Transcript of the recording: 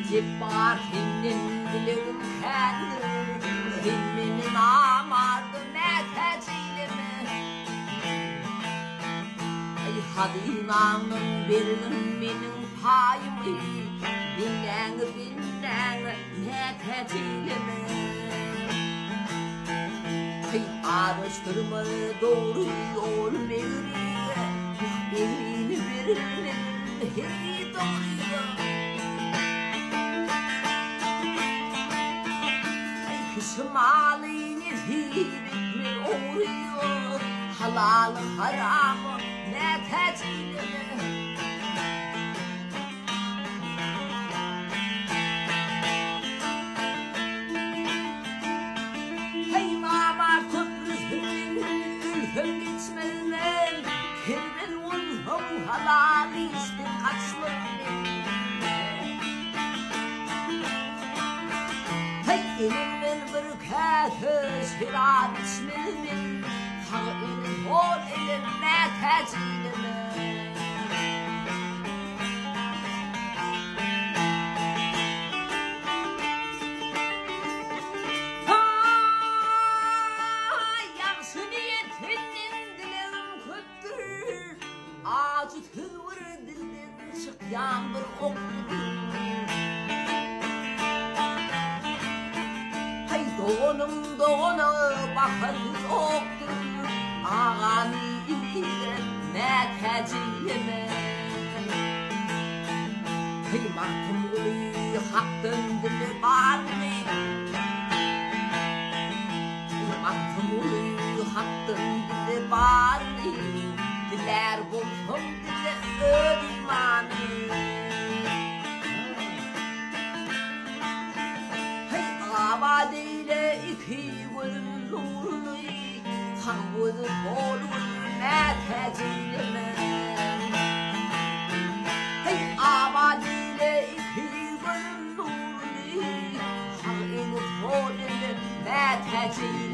Cibbar kimnin dilim kendim, kiminin amadı ne tecilimi. Ay hadi inanın verin benim payımı, binden ne tecilimi. Ay araştırma doğru yol verir, elini verir, hey doğruyor. Şımaliniz hibitmi uğruyor, halalı haramı ne tecilimi. Hey mama köprüsünün ülfüm geçmelinden, kirben unhum halalı işte kaçmalıyım. Hey elimden bir kâhüs hirar içmelimin, tağı elim hor elim ne tecilimi. Yaxşı niyetinin dilerim köptür, acı tığvır dilden çıkyan bir oktur. Doğuna bakın yoktur, ağanı ne tecilimi. Kıymatım ulu hakkın dili var mı? Kıymatım ulu hakkın dili var mı? Diler bulsun dili ölmanı. Avadeyle iki gülün nurunu, kanvurun bolun ne tecilimi. Hey avadeyle iki gülün nurunu, kanvurun bolun ne tecilimi.